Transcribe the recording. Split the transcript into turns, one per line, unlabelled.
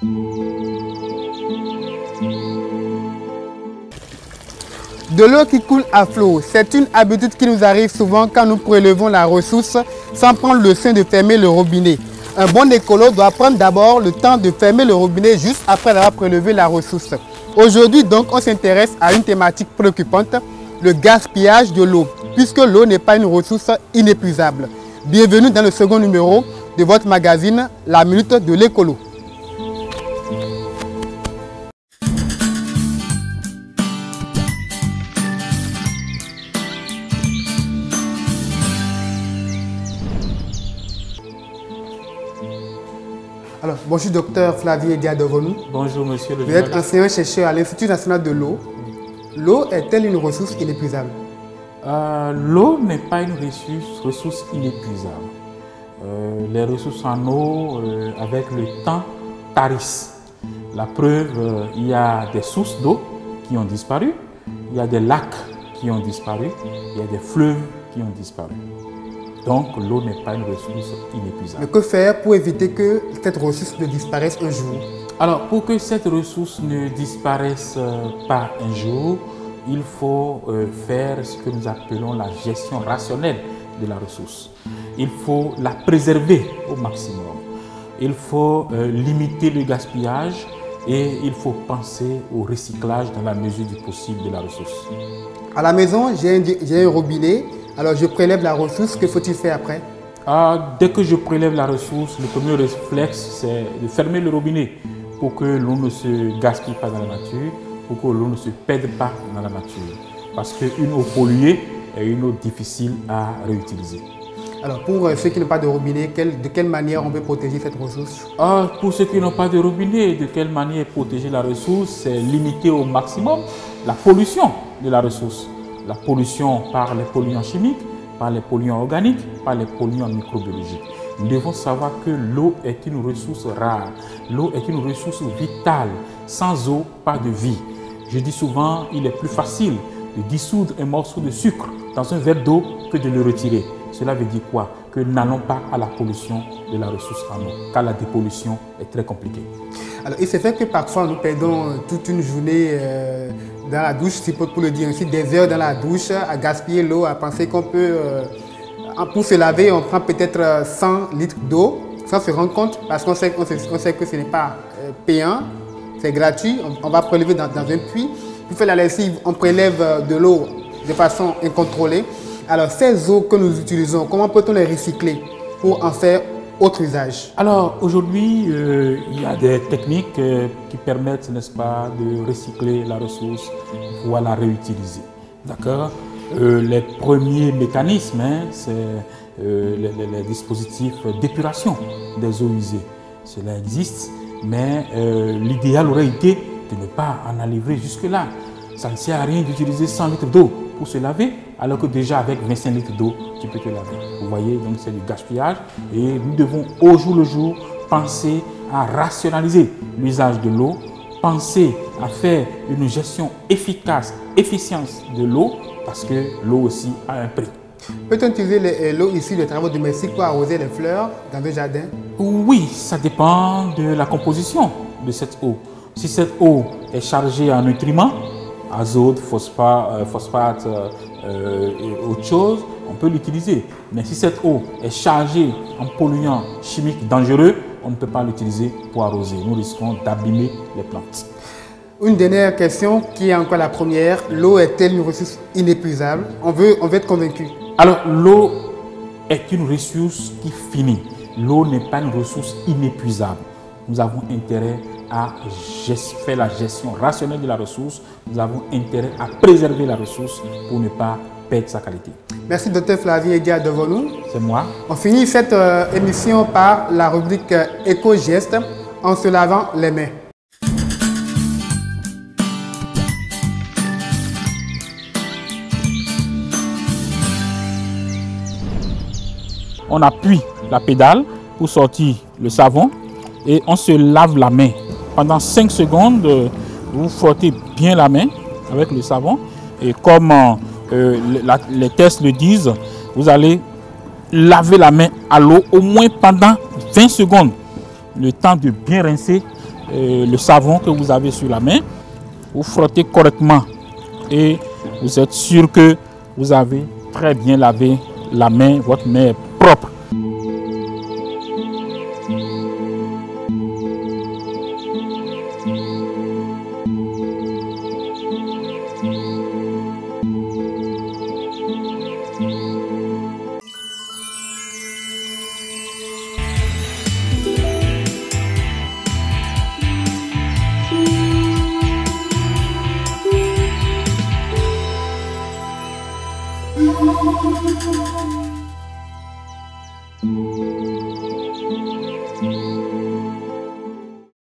De l'eau qui coule à flot, c'est une habitude qui nous arrive souvent quand nous prélevons la ressource sans prendre le soin de fermer le robinet. Un bon écolo doit prendre d'abord le temps de fermer le robinet juste après avoir prélevé la ressource. Aujourd'hui donc, on s'intéresse à une thématique préoccupante, le gaspillage de l'eau, puisque l'eau n'est pas une ressource inépuisable. Bienvenue dans le second numéro de votre magazine, La Minute de l'écolo. Alors, bonjour docteur Flavie Diadovonou.
Bonjour monsieur le
Vous êtes enseignant-chercheur à l'Institut national de l'eau. L'eau est-elle une ressource inépuisable?
L'eau n'est pas une ressource inépuisable. Les ressources en eau, avec le temps, tarissent. La preuve, il y a des sources d'eau qui ont disparu, il y a des lacs qui ont disparu, il y a des fleuves qui ont disparu. Donc l'eau n'est pas une ressource inépuisable.
Mais que faire pour éviter que cette ressource ne disparaisse un jour?
Alors pour que cette ressource ne disparaisse pas un jour, il faut faire ce que nous appelons la gestion rationnelle de la ressource. Il faut la préserver au maximum. Il faut limiter le gaspillage et il faut penser au recyclage dans la mesure du possible de la ressource.
À la maison, j'ai un robinet. Alors je prélève la ressource, que faut-il faire après?
Dès que je prélève la ressource, le premier réflexe, c'est de fermer le robinet pour que l'eau ne se gaspille pas dans la nature, pour que l'eau ne se perde pas dans la nature. Parce qu'une eau polluée est une eau difficile à réutiliser.
Alors pour ceux qui n'ont pas de robinet, de quelle manière on peut protéger cette ressource?
Pour ceux qui n'ont pas de robinet, de quelle manière protéger la ressource? C'est limiter au maximum la pollution de la ressource. La pollution par les polluants chimiques, par les polluants organiques, par les polluants microbiologiques. Nous devons savoir que l'eau est une ressource rare. L'eau est une ressource vitale. Sans eau, pas de vie. Je dis souvent, il est plus facile de dissoudre un morceau de sucre dans un verre d'eau que de le retirer. Cela veut dire quoi? Que nous n'allons pas à la pollution de la ressource en eau, car la dépollution est très compliquée.
Alors, il se fait que parfois nous perdons toute une journée dans la douche, si pour le dire ainsi, des heures dans la douche, à gaspiller l'eau, à penser qu'on peut, pour se laver, on prend peut-être 100 litres d'eau, sans se rendre compte, parce qu'on sait que ce n'est pas payant, c'est gratuit, on va prélever dans un puits. Pour faire la lessive, on prélève de l'eau de façon incontrôlée. Alors, ces eaux que nous utilisons, comment peut-on les recycler pour en faire autre usage?
Alors, aujourd'hui, il y a des techniques qui permettent, n'est-ce pas, de recycler la ressource, pour la réutiliser. D'accord? Les premiers mécanismes, c'est les dispositifs d'épuration des eaux usées. Cela existe, mais l'idéal aurait été de ne pas en arriver jusque-là. Ça ne sert à rien d'utiliser 100 litres d'eau pour se laver, alors que déjà avec 25 litres d'eau, tu peux te laver. Vous voyez, donc c'est du gaspillage et nous devons au jour le jour penser à rationaliser l'usage de l'eau, penser à faire une gestion efficace, efficiente de l'eau, parce que l'eau aussi a un prix.
Peut-on utiliser l'eau issue des travaux domestiques pour arroser les fleurs dans le jardin?
Oui, ça dépend de la composition de cette eau. Si cette eau est chargée en nutriments, azote, phosphate et autre chose, on peut l'utiliser. Mais si cette eau est chargée en polluants chimiques dangereux, on ne peut pas l'utiliser pour arroser. Nous risquons d'abîmer les plantes.
Une dernière question qui est encore la première. L'eau est-elle une ressource inépuisable? On veut être convaincu.
Alors, l'eau est une ressource qui finit. L'eau n'est pas une ressource inépuisable. Nous avons intérêt à faire la gestion rationnelle de la ressource. Nous avons intérêt à préserver la ressource pour ne pas perdre sa qualité.
Merci Dr Flavie Diadovonou.
C'est moi.
On finit cette émission par la rubrique Éco-Geste en se lavant les mains.
On appuie la pédale pour sortir le savon et on se lave la main. Pendant 5 secondes, vous frottez bien la main avec le savon et comme les tests le disent, vous allez laver la main à l'eau au moins pendant 20 secondes. Le temps de bien rincer le savon que vous avez sur la main, vous frottez correctement et vous êtes sûr que vous avez très bien lavé la main, votre main est propre.
Thank you.